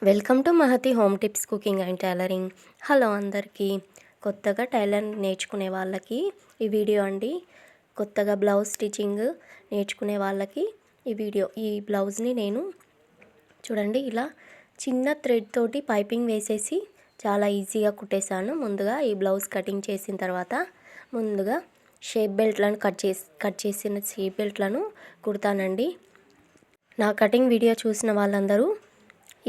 Welcome to Mahathi home tips cooking and tailoring. Hello అందరికీ. కొత్తగా tailoring నేర్చుకునే వాళ్ళకి ఈ వీడియో అండి. కొత్తగా బ్లౌజ్ స్టిచ్చింగ్ నేర్చుకునే వాళ్ళకి ఈ బ్లౌజ్ని నేను చూడండి ఇలా చిన్న థ్రెడ్ తోటి పైపింగ్ వేసేసి చాలా ఈజీగా కుట్టేశాను. ముందుగా ఈ బ్లౌజ్ కటింగ్ చేసిన తర్వాత ముందుగా షేప్ బెల్ట్లను కట్ చేసిన షేప్ బెల్ట్లను కుడతానండి. నా కటింగ్ వీడియో చూసిన వాళ్ళందరూ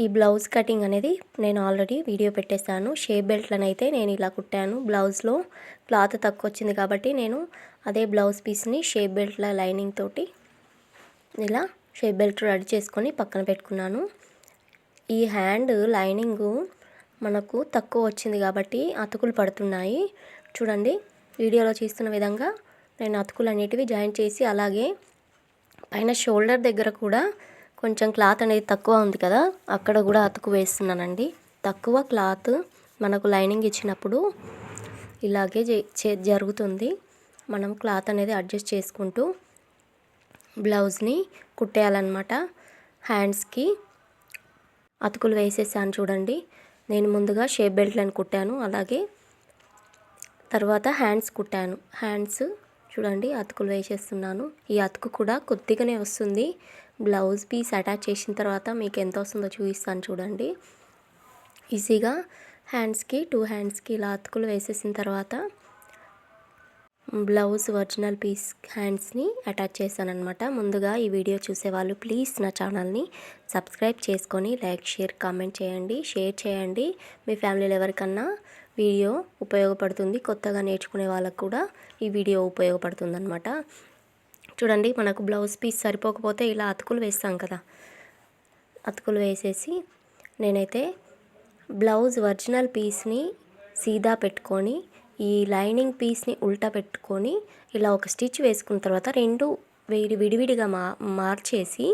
ఈ బ్లౌజ్ కటింగ్ అనేది నేను ఆల్రెడీ వీడియో పెట్టేశాను. షేప్ బెల్ట్లను అయితే నేను ఇలా కుట్టాను. బ్లౌజ్లో క్లాత్ తక్కువ వచ్చింది కాబట్టి నేను అదే బ్లౌజ్ పీస్ని షేప్ బెల్ట్ల లైనింగ్ తోటి ఇలా షేప్ బెల్ట్ రెడీ చేసుకొని పక్కన పెట్టుకున్నాను. ఈ హ్యాండ్ లైనింగు మనకు తక్కువ వచ్చింది కాబట్టి అతుకులు పడుతున్నాయి. చూడండి వీడియోలో చూస్తున్న విధంగా నేను అతుకులు అనేటివి జాయిన్ చేసి అలాగే పైన షోల్డర్ దగ్గర కూడా కొంచెం క్లాత్ అనేది తక్కువ ఉంది కదా, అక్కడ కూడా అతుకు వేస్తున్నానండి. తక్కువ క్లాత్ మనకు లైనింగ్ ఇచ్చినప్పుడు ఇలాగే జరుగుతుంది. మనం క్లాత్ అనేది అడ్జస్ట్ చేసుకుంటూ బ్లౌజ్ని కుట్టేయాలన్నమాట. హ్యాండ్స్కి అతుకులు వేసేసాను చూడండి. నేను ముందుగా షేప్ బెల్ట్లను కుట్టాను, అలాగే తర్వాత హ్యాండ్స్ కుట్టాను. హ్యాండ్స్ చూడండి అతుకులు వేసేస్తున్నాను. ఈ అతుకు కూడా కొద్దిగానే వస్తుంది. బ్లౌజ్ పీస్ అటాచ్ చేసిన తర్వాత మీకు ఎంత వస్తుందో చూపిస్తాను చూడండి. ఈజీగా హ్యాండ్స్కి 2 హ్యాండ్స్కి ఇలా అతుకులు వేసేసిన తర్వాత బ్లౌజ్ ఒరిజినల్ పీస్ హ్యాండ్స్ని అటాచ్ చేశాను అనమాట. ముందుగా ఈ వీడియో చూసేవాళ్ళు ప్లీజ్ నా ఛానల్ని సబ్స్క్రైబ్ చేసుకొని లైక్, షేర్, కామెంట్ చేయండి, షేర్ చేయండి. మీ ఫ్యామిలీలో ఎవరికన్నా వీడియో ఉపయోగపడుతుంది. కొత్తగా నేర్చుకునే వాళ్ళకు కూడా ఈ వీడియో ఉపయోగపడుతుంది అనమాట. చూడండి మనకు బ్లౌజ్ పీస్ సరిపోకపోతే ఇలా అతుకులు వేస్తాం కదా, అతుకులు వేసేసి నేనైతే బ్లౌజ్ ఒరిజినల్ పీస్ని సీదా పెట్టుకొని ఈ లైనింగ్ పీస్ని ఉల్టా పెట్టుకొని ఇలా ఒక స్టిచ్ వేసుకున్న తర్వాత రెండు విడివిడిగా మార్చేసి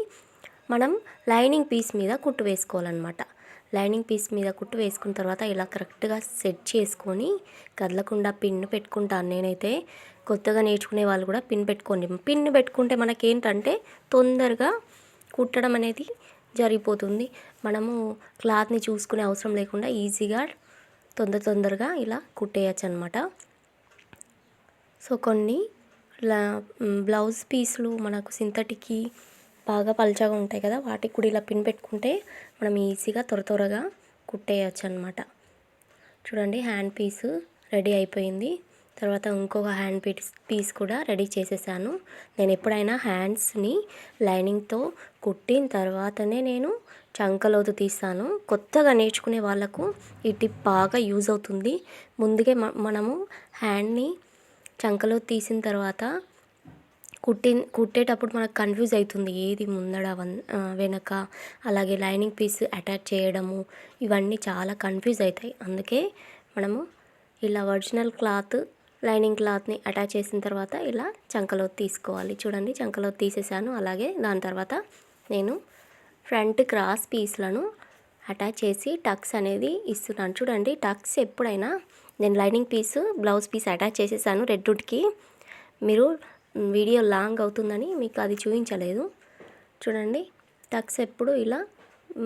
మనం లైనింగ్ పీస్ మీద కుట్టు వేసుకోవాలన్నమాట. లైనింగ్ పీస్ మీద కుట్టు వేసుకున్న తర్వాత ఇలా కరెక్ట్గా సెట్ చేసుకొని కదలకుండా పిన్ పెట్టుకుంటాను. నేనైతే కొత్తగా నేర్చుకునే వాళ్ళు కూడా పిన్ పెట్టుకోండి. పిన్ పెట్టుకుంటే మనకేంటంటే తొందరగా కుట్టడం అనేది జరిగిపోతుంది. మనము క్లాత్ని చూసుకునే అవసరం లేకుండా ఈజీగా తొందరగా ఇలా కుట్టేయచ్చు అనమాట. సో కొన్ని బ్లౌజ్ పీసులు మనకు సింథటిక్కి బాగా పల్చగా ఉంటాయి కదా, వాటికి కూడా ఇలా పిన్ పెట్టుకుంటే మనం ఈజీగా త్వరగా కుట్టేయచ్చు అనమాట. చూడండి హ్యాండ్ పీసు రెడీ అయిపోయింది. తర్వాత ఇంకొక హ్యాండ్ పీస్ కూడా రెడీ చేసేసాను. నేను ఎప్పుడైనా హ్యాండ్స్ని లైనింగ్తో కుట్టిన తర్వాతనే నేను చంకలోతు తీస్తాను. కొత్తగా నేర్చుకునే వాళ్ళకు ఈ టిప్ బాగా యూజ్ అవుతుంది. ముందుగా మనము హ్యాండ్ని చంకలోతు తీసిన తర్వాత కుట్టేటప్పుడు మనకు కన్ఫ్యూజ్ అవుతుంది, ఏది ముందడ వెనక, అలాగే లైనింగ్ పీస్ అటాచ్ చేయడము, ఇవన్నీ చాలా కన్ఫ్యూజ్ అవుతాయి. అందుకే మనము ఇలా ఒరిజినల్ క్లాత్ లైనింగ్ క్లాత్ని అటాచ్ చేసిన తర్వాత ఇలా చంకలోతు తీసుకోవాలి. చూడండి చంకలోతు తీసేసాను. అలాగే దాని తర్వాత నేను ఫ్రంట్ క్రాస్ పీస్లను అటాచ్ చేసి టక్స్ అనేది ఇస్తున్నాను. చూడండి టక్స్ ఎప్పుడైనా నేను lining piece blouse piece attach చేసేసాను రెడ్ వుడ్కి. మీరు వీడియో లాంగ్ అవుతుందని మీకు అది చూపించలేదు. చూడండి టక్స్ ఎప్పుడు ఇలా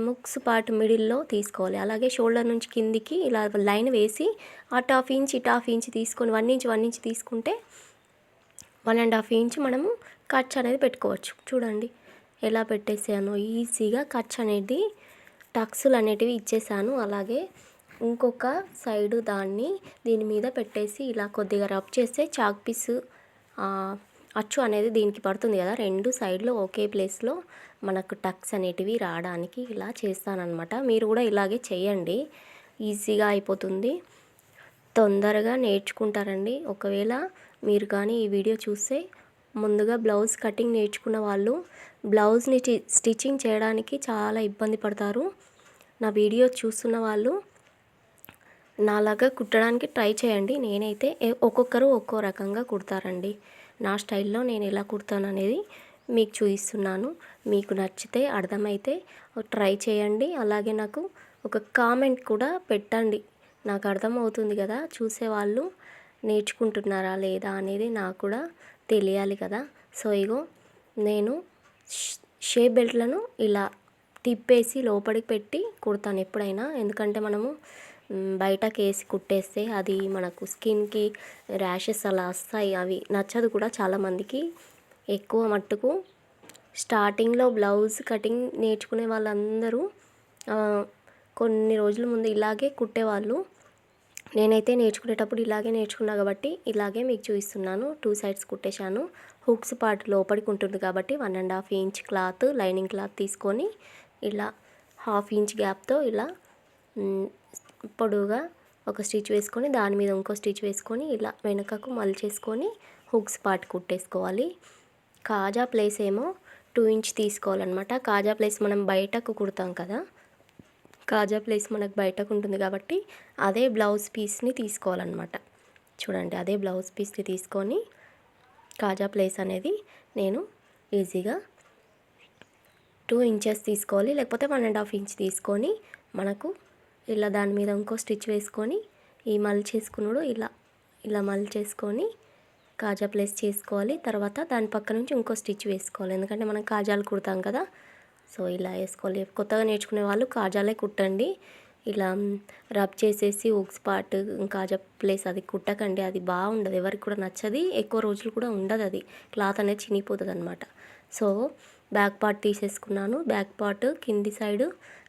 ముక్స్ పార్ట్ మిడిల్లో తీసుకోవాలి. అలాగే షోల్డర్ నుంచి కిందికి ఇలా లైన్ వేసి అటు హాఫ్ ఇంచ్ ఇటు హాఫ్ ఇంచ్ తీసుకొని 1 ఇంచ్ తీసుకుంటే 1.5 ఇంచ్ మనము కట్స్ అనేది పెట్టుకోవచ్చు. చూడండి ఎలా పెట్టేసాను ఈజీగా. కట్స్ అనేది టక్స్లు అనేటివి ఇచ్చేసాను. అలాగే ఇంకొక సైడు దీని మీద పెట్టేసి ఇలా కొద్దిగా రబ్ చేస్తే చాక్ పీస్ అచ్చు అనేది దీనికి పడుతుంది కదా, 2 సైడ్లో ఒకే ప్లేస్లో మనకు టక్స్ అనేటివి రావడానికి ఇలా చేస్తానన్నమాట. మీరు కూడా ఇలాగే చేయండి, ఈజీగా అయిపోతుంది, తొందరగా నేర్చుకుంటారండి. ఒకవేళ మీరు కానీ ఈ వీడియో చూస్తే ముందుగా బ్లౌజ్ కటింగ్ నేర్చుకున్న వాళ్ళు బ్లౌజ్ని స్టిచ్చింగ్ చేయడానికి చాలా ఇబ్బంది పడతారు. నా వీడియో చూస్తున్న వాళ్ళు నాలాగా కుట్టడానికి ట్రై చేయండి. నేనైతే ఒక్కొక్కరు ఒక్కో రకంగా కుడతారండి. నా స్టైల్లో నేను ఎలా కుడతాను అనేది మీకు చూపిస్తున్నాను. మీకు నచ్చితే అర్థమైతే ట్రై చేయండి. అలాగే నాకు ఒక కామెంట్ కూడా పెట్టండి, నాకు అర్థమవుతుంది కదా, చూసేవాళ్ళు నేర్చుకుంటున్నారా లేదా అనేది నాకు కూడా తెలియాలి కదా. సో ఇగో నేను షేప్ బెల్ట్లను ఇలా తిప్పేసి లోపలికి పెట్టి కుడతాను ఎప్పుడైనా. ఎందుకంటే మనము బయటకి వేసి కుట్టేస్తే అది మనకు స్కిన్కి ర్యాషెస్ అలా వస్తాయి. అవి నచ్చదు కూడా చాలామందికి. ఎక్కువ మట్టుకు స్టార్టింగ్లో బ్లౌజ్ కటింగ్ నేర్చుకునే వాళ్ళందరూ కొన్ని రోజుల ముందు ఇలాగే కుట్టేవాళ్ళు. నేనైతే నేర్చుకునేటప్పుడు ఇలాగే నేర్చుకున్నా కాబట్టి ఇలాగే మీకు చూపిస్తున్నాను. 2 సైడ్స్ కుట్టేశాను. హుక్స్ పార్ట్ లోపలికి ఉంటుంది కాబట్టి 1.5 ఇంచ్ క్లాత్, లైనింగ్ క్లాత్ తీసుకొని ఇలా 1/2 ఇంచ్ గ్యాప్తో ఇలా పొడవుగా ఒక స్టిచ్ వేసుకొని దాని మీద ఇంకో స్టిచ్ వేసుకొని ఇలా వెనకకు మలిచేసుకొని హుక్స్ పార్ట్ కుట్టేసుకోవాలి. కాజా ప్లేస్ ఏమో 2 ఇంచ్ తీసుకోవాలన్నమాట. కాజా ప్లేస్ మనం బయటకు కుడతాం కదా, కాజా ప్లేస్ మనకు బయటకు ఉంటుంది కాబట్టి అదే బ్లౌజ్ పీస్ని తీసుకోవాలన్నమాట. చూడండి, అదే బ్లౌజ్ పీస్ని తీసుకొని కాజా ప్లేస్ అనేది నేను ఈజీగా 2 ఇంచెస్ తీసుకోవాలి, లేకపోతే 1.5 ఇంచ్ తీసుకొని మనకు ఇలా దాని మీద ఇంకో స్టిచ్ వేసుకొని ఈ మలిచేసుకున్నాడు ఇలా మలిచేసుకొని కాజా ప్లేస్ చేసుకోవాలి. తర్వాత దాని పక్క నుంచి ఇంకో స్టిచ్ వేసుకోవాలి, ఎందుకంటే మనం కాజాలు కుడతాం కదా. సో ఇలా వేసుకోవాలి. కొత్తగా నేర్చుకునే వాళ్ళు కాజాలే కుట్టండి. ఇలా రబ్ చేసేసి హుక్స్ పార్ట్ కాజా ప్లేస్ అది కుట్టకండి, అది బాగుండదు, ఎవరికి కూడా నచ్చది, ఎక్కువ రోజులు కూడా ఉండదు, అది క్లాత్ అనేది చినిగిపోతుంది అనమాట. సో బ్యాక్ పార్ట్ తీసేసుకున్నాను. బ్యాక్ పార్ట్ కింది సైడ్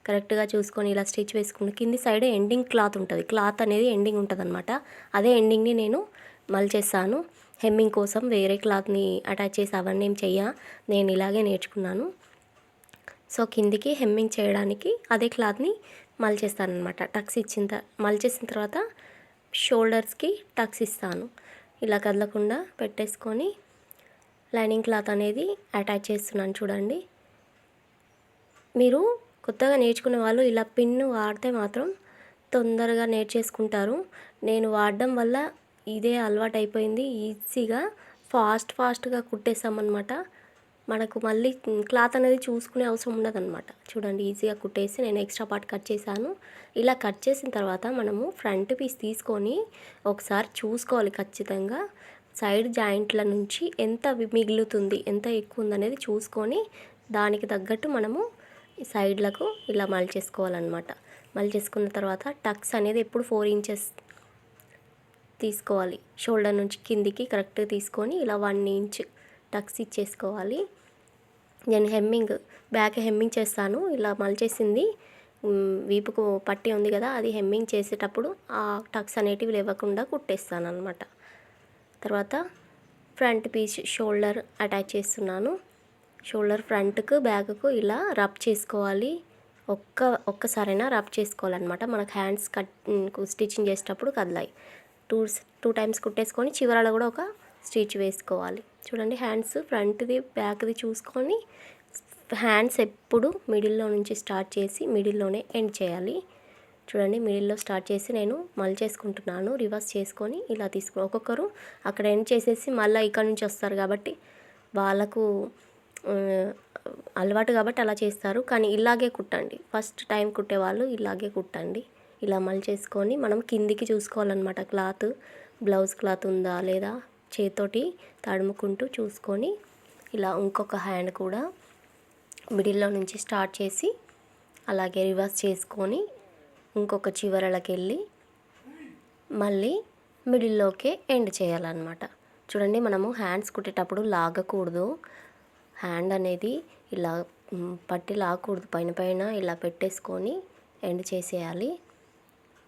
కరెక్ట్గా చూసుకొని ఇలా స్టిచ్ వేసుకున్నాను. కింది సైడ్ ఎండింగ్ క్లాత్ ఉంటుంది, క్లాత్ అనేది ఎండింగ్ ఉంటుంది అనమాట. అదే ఎండింగ్ని నేను మలిచేస్తాను. హెమ్మింగ్ కోసం వేరే క్లాత్ని అటాచ్ చేసి అవన్నీ ఏం నేను ఇలాగే నేర్చుకున్నాను. సో కిందికి హెమ్మింగ్ చేయడానికి అదే క్లాత్ని మలిచేస్తాను అనమాట. టక్స్ మలిచేసిన తర్వాత షోల్డర్స్కి టక్స్ ఇస్తాను. ఇలా కదలకుండా పెట్టేసుకొని లైనింగ్ క్లాత్ అనేది అటాచ్ చేస్తున్నాను. చూడండి, మీరు కొత్తగా నేర్చుకునే వాళ్ళు ఇలా పిన్ను వాడితే మాత్రం తొందరగా నేర్చేసుకుంటారు. నేను వాడడం వల్ల ఇదే అలవాటు అయిపోయింది. ఈజీగా ఫాస్ట్గా కుట్టేస్తామన్నమాట. మనకు మళ్ళీ క్లాత్ అనేది చూసుకునే అవసరం ఉండదన్నమాట. చూడండి, ఈజీగా కుట్టేసి నేను ఎక్స్ట్రా పార్ట్ కట్ చేశాను. ఇలా కట్ చేసిన తర్వాత మనము ఫ్రంట్ పీస్ తీసుకొని ఒకసారి చూసుకోవాలి ఖచ్చితంగా. సైడ్ జాయింట్ల నుంచి ఎంత మిగులుతుంది, ఎంత ఎక్కువ ఉందనేది చూసుకొని దానికి తగ్గట్టు మనము సైడ్లకు ఇలా మలిచేసుకోవాలన్నమాట. మలిచేసుకున్న తర్వాత టక్స్ అనేది ఎప్పుడు 4 ఇంచెస్ తీసుకోవాలి. షోల్డర్ నుంచి కిందికి కరెక్ట్గా తీసుకొని ఇలా 1 ఇంచ్ టక్స్ ఇచ్చేసుకోవాలి. నేను బ్యాక్ హెమ్మింగ్ చేస్తాను. ఇలా మలిచేసింది వీపుకు పట్టి ఉంది కదా, అది హెమ్మింగ్ చేసేటప్పుడు ఆ టక్స్ అనేటివి లేవకుండా కుట్టేస్తాను అనమాట. తర్వాత ఫ్రంట్ పీస్ షోల్డర్ అటాచ్ చేస్తున్నాను. షోల్డర్ ఫ్రంట్కు బ్యాక్కు ఇలా రబ్ చేసుకోవాలి. ఒక్కసారైనా రబ్ చేసుకోవాలన్నమాట. మనకు హ్యాండ్స్ స్టిచ్చింగ్ చేసేటప్పుడు కదలాయి. 2 టైమ్స్ కుట్టేసుకొని చివరలో కూడా ఒక స్టిచ్ వేసుకోవాలి. చూడండి, హ్యాండ్స్ ఫ్రంట్ది బ్యాక్ది చూసుకొని హ్యాండ్స్ ఎప్పుడు మిడిల్లో నుంచి స్టార్ట్ చేసి మిడిల్లోనే ఎండ్ చేయాలి. చూడండి, మిడిల్లో స్టార్ట్ చేసి నేను మలిచేసుకుంటున్నాను. రివర్స్ చేసుకొని ఇలా ఒక్కొక్కరు అక్కడ ఎండ్ చేసేసి మళ్ళీ ఇక్కడ నుంచి వస్తారు కాబట్టి వాళ్ళకు అలవాటు కాబట్టి అలా చేస్తారు. కానీ ఇలాగే కుట్టండి, ఫస్ట్ టైం కుట్టేవాళ్ళు ఇలాగే కుట్టండి. ఇలా మలిచేసుకొని మనం కిందికి చూసుకోవాలన్నమాట. క్లాత్ బ్లౌజ్ క్లాత్ ఉందా లేదా చేతితోటి తడుముకుంటూ చూసుకొని ఇలా ఇంకొక హ్యాండ్ కూడా మిడిల్లో నుంచి స్టార్ట్ చేసి అలాగే రివర్స్ చేసుకొని ఇంకొక చివరలకి వెళ్ళి మళ్ళీ మిడిల్లోకే ఎండ్ చేయాలన్నమాట. చూడండి, మనము హ్యాండ్స్ కుట్టేటప్పుడు లాగకూడదు. హ్యాండ్ అనేది ఇలా పట్టి లాగకూడదు, పైన ఇలా పెట్టేసుకొని ఎండ్ చేసేయాలి.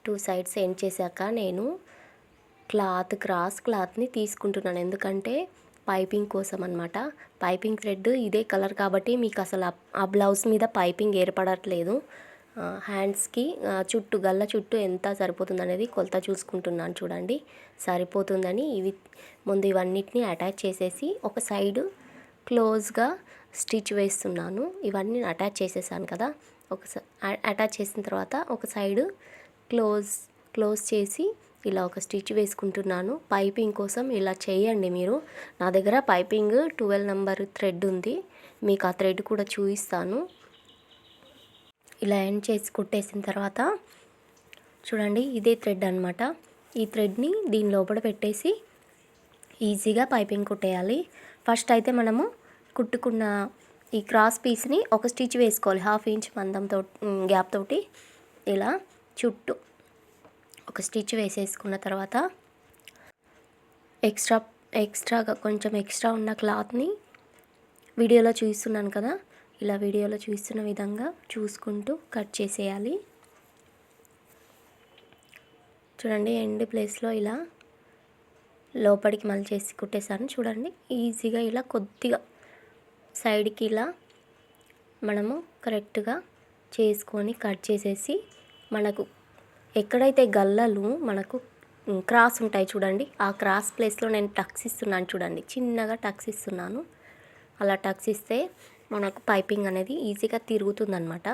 2 సైడ్స్ ఎండ్ చేశాక నేను క్రాస్ క్లాత్ని తీసుకుంటున్నాను, ఎందుకంటే పైపింగ్ కోసం అనమాట. పైపింగ్ థ్రెడ్ ఇదే కలర్ కాబట్టి మీకు అసలు ఆ బ్లౌజ్ మీద పైపింగ్ ఏర్పడట్లేదు. హ్యాండ్స్కి గల్ల చుట్టూ ఎంత సరిపోతుంది అనేది కొలత చూసుకుంటున్నాను. చూడండి, సరిపోతుందని ముందు ఇవన్నిటిని అటాచ్ చేసేసి ఒక సైడు క్లోజ్గా స్టిచ్ వేస్తున్నాను. ఇవన్నీ అటాచ్ చేసేసాను కదా, అటాచ్ చేసిన తర్వాత ఒక సైడు క్లోజ్ చేసి ఇలా ఒక స్టిచ్ వేసుకుంటున్నాను. పైపింగ్ కోసం ఇలా చేయండి మీరు. నా దగ్గర పైపింగ్ 12 నెంబర్ థ్రెడ్ ఉంది, మీకు ఆ థ్రెడ్ కూడా చూపిస్తాను. ఇలా ఎండ్ చేసి కుట్టేసిన తర్వాత చూడండి, ఇదే థ్రెడ్ అనమాట. ఈ థ్రెడ్ని దీని లోపల పెట్టేసి ఈజీగా పైపింగ్ కుట్టేయాలి. ఫస్ట్ అయితే మనము కుట్టుకున్న ఈ క్రాస్ పీస్ని ఒక స్టిచ్ వేసుకోవాలి, 1/2 ఇంచ్ మందంతో గ్యాప్ తోటి ఇలా చుట్టూ ఒక స్టిచ్ వేసేసుకున్న తర్వాత ఎక్స్ట్రాగా కొంచెం ఎక్స్ట్రా ఉన్న క్లాత్ని వీడియోలో చూపిస్తున్నాను కదా, ఇలా వీడియోలో చూస్తున్న విధంగా చూసుకుంటూ కట్ చేసేయాలి. చూడండి ఎండ్ ప్లేస్లో ఇలా లోపలికి మలిచేసి కుట్టేసాను. చూడండి ఈజీగా ఇలా కొద్దిగా సైడ్కి ఇలా మనము కరెక్ట్గా చేసుకొని కట్ చేసేసి, మనకు ఎక్కడైతే గల్లలు మనకు క్రాస్ ఉంటాయి చూడండి, ఆ క్రాస్ ప్లేస్లో నేను టక్స్ ఇస్తున్నాను చూడండి, చిన్నగా టక్స్ ఇస్తున్నాను. అలా టక్స్ ఇస్తే మనకు పైపింగ్ అనేది ఈజీగా తిరుగుతుందన్నమాట.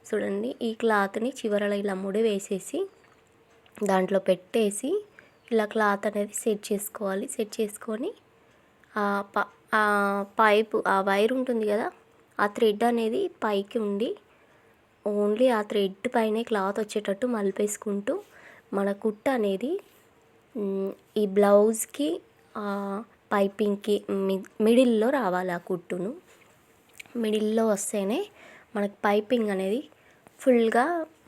చూడండి ఈ క్లాత్ని చివరలో ఇలా ముడి వేసేసి దాంట్లో పెట్టేసి ఇలా క్లాత్ అనేది సెట్ చేసుకోవాలి. సెట్ చేసుకొని ఆ పైపు ఆ వైర్ ఉంటుంది కదా, ఆ థ్రెడ్ అనేది పైకి ఉండి ఓన్లీ ఆ థ్రెడ్ పైనే క్లాత్ వచ్చేటట్టు మలిపేసుకుంటూ మన కుట్ట అనేది ఈ బ్లౌజ్కి పైపింగ్కి మిడిల్లో రావాలి. ఆ కుట్టును మిడిల్లో వస్తేనే మనకు పైపింగ్ అనేది ఫుల్గా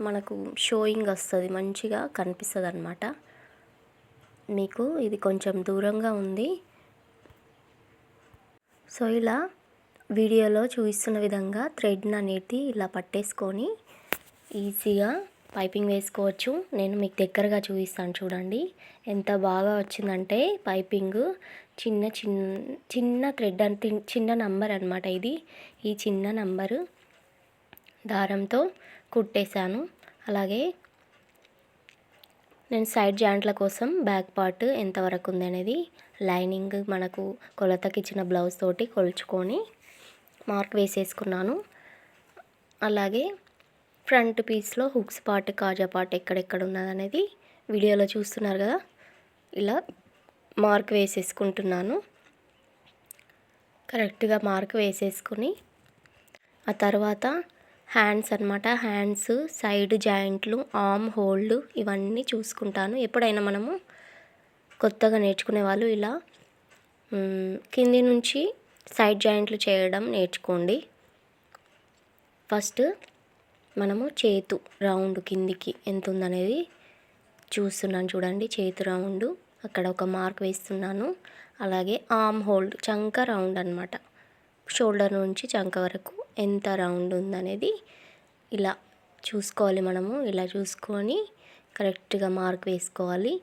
మనకు షోయింగ్ వస్తుంది, మంచిగా కనిపిస్తుంది అన్నమాట. మీకు ఇది కొంచెం దూరంగా ఉంది. సో ఇలా వీడియోలో చూపిస్తున్న విధంగా థ్రెడ్ని అనేది ఇలా పట్టేసుకొని ఈజీగా పైపింగ్ వేసుకోవచ్చు. నేను మీకు దగ్గరగా చూపిస్తాను చూడండి ఎంత బాగా వచ్చిందంటే పైపింగ్. చిన్న థ్రెడ్ అంటే చిన్న నంబర్ అనమాట ఇది. ఈ చిన్న నంబరు దారంతో కుట్టేశాను. అలాగే నేను సైడ్ జాయింట్ల కోసం బ్యాక్ పార్ట్ ఎంతవరకు ఉంది అనేది లైనింగ్ మనకు కొలతకి ఇచ్చిన బ్లౌజ్ తోటి కొలుచుకొని మార్క్ వేసేసుకున్నాను. అలాగే ఫ్రంట్ పీస్లో హుక్స్ పార్ట్ కాజా పార్ట్ ఎక్కడెక్కడ ఉన్నది అనేది వీడియోలో చూస్తున్నారు కదా, ఇలా మార్క్ వేసేసుకుంటున్నాను. కరెక్ట్గా మార్క్ వేసేసుకుని ఆ తర్వాత హ్యాండ్స్ అనమాట, హ్యాండ్స్ సైడ్ జాయింట్లు ఆర్మ్ హోల్డ్ ఇవన్నీ చూసుకుంటాను. ఎప్పుడైనా మనము కొత్తగా నేర్చుకునే వాళ్ళు ఇలా కింది నుంచి సైడ్ జాయింట్లు చేయడం నేర్చుకోండి. ఫస్ట్ మనము చేతు రౌండ్ కిందికి ఎంత ఉందనేది చూస్తున్నాను చూడండి. చేతు రౌండ్ అక్కడ ఒక మార్క్ వేస్తున్నాను. అలాగే ఆర్మ్ హోల్డ్ చంక రౌండ్ అనమాట, షోల్డర్ నుంచి చంక వరకు ఎంత రౌండ్ ఉందనేది ఇలా చూసుకోవాలి. మనము ఇలా చూసుకొని కరెక్ట్గా మార్క్ వేసుకోవాలి.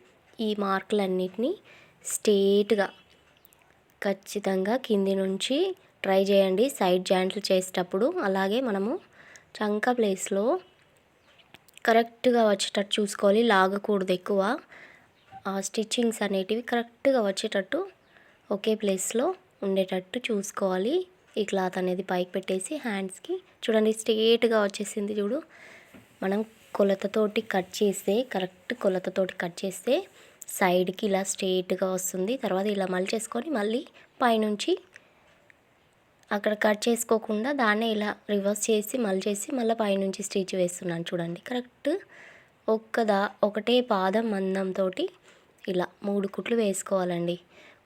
ఈ మార్కులన్నిటినీ స్ట్రేట్గా ఖచ్చితంగా కింది నుంచి ట్రై చేయండి సైడ్ జాయింట్లు చేసేటప్పుడు. అలాగే మనము చంక ప్లేస్లో కరెక్ట్గా వచ్చేటట్టు చూసుకోవాలి, లాగకూడదు ఎక్కువ. ఆ స్టిచ్చింగ్స్ అనేటివి కరెక్ట్గా వచ్చేటట్టు ఒకే ప్లేస్లో ఉండేటట్టు చూసుకోవాలి. ఈ క్లాత్ అనేది పైకి పెట్టేసి హ్యాండ్స్కి చూడండి స్ట్రేట్గా వచ్చేసింది చూడు. మనం కొలతతోటి కట్ చేస్తే కరెక్ట్ కొలతతోటి కట్ చేస్తే సైడ్కి ఇలా స్ట్రేట్గా వస్తుంది. తర్వాత ఇలా మలిచేసుకొని మళ్ళీ పైనుంచి అక్కడ కట్ చేసుకోకుండా దాన్నే ఇలా రివర్స్ చేసి మలిచేసి మళ్ళీ పైనుంచి స్టిచ్ వేస్తున్నాను చూడండి. కరెక్ట్ ఒకటే పాదం మందంతో ఇలా 3 కుట్లు వేసుకోవాలండి.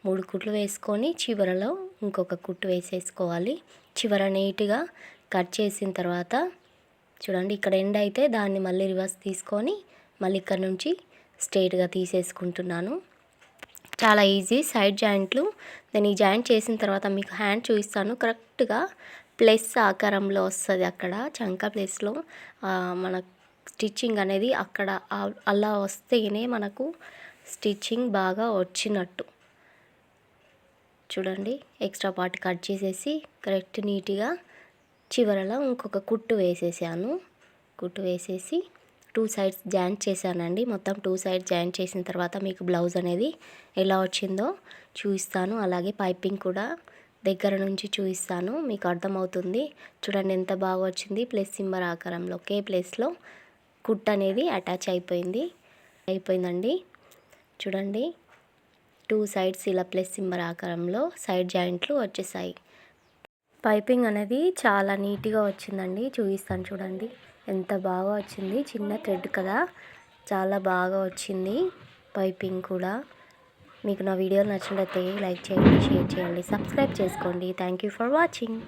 3 కుట్లు వేసుకొని చివరలో ఇంకొక కుట్టు వేసేసుకోవాలి. చివర నీట్గా కట్ చేసిన తర్వాత చూడండి ఇక్కడ ఎండ్ అయితే దాన్ని మళ్ళీ రివర్స్ తీసుకొని మళ్ళీ ఇక్కడ నుంచి స్ట్రైట్గా తీసేసుకుంటున్నాను. చాలా ఈజీ సైడ్ జాయింట్లు. నేను ఈ జాయింట్ చేసిన తర్వాత మీకు హ్యాండ్ చూపిస్తాను. కరెక్ట్గా ప్లస్ ఆకారంలో వస్తుంది అక్కడ చంక ప్లేస్లో మన స్టిచ్చింగ్ అనేది అక్కడ అలా వస్తేనే మనకు స్టిచ్చింగ్ బాగా వచ్చినట్టు. చూడండి ఎక్స్ట్రా పార్ట్ కట్ చేసేసి కరెక్ట్ నీట్గా చివరలో ఇంకొక కుట్టు వేసేసాను. కుట్టు వేసేసి 2 సైడ్స్ జాయింట్ చేశానండి. మొత్తం 2 సైడ్స్ జాయింట్ చేసిన తర్వాత మీకు బ్లౌజ్ అనేది ఎలా వచ్చిందో చూపిస్తాను. అలాగే పైపింగ్ కూడా దగ్గర నుంచి చూపిస్తాను, మీకు అర్థమవుతుంది. చూడండి ఎంత బాగా వచ్చింది. ప్లస్ సింబల్ ఆకారంలో ఒకే ప్లేస్లో కుట్ అనేది అటాచ్ అయిపోయిందండి. చూడండి 2 సైడ్స్ ఇలా ప్లస్ సింబల్ ఆకారంలో సైడ్ జాయింట్లు వచ్చేసాయి. పైపింగ్ అనేది చాలా నీట్గా వచ్చిందండి. చూపిస్తాను చూడండి ఎంత బాగా వచ్చింది. చిన్న థ్రెడ్ కదా, చాలా బాగా వచ్చింది పైపింగ్ కూడా. మీకు నా వీడియో నచ్చినట్లయితే లైక్ చేయండి, షేర్ చేయండి, సబ్స్క్రైబ్ చేసుకోండి. Thank you for watching.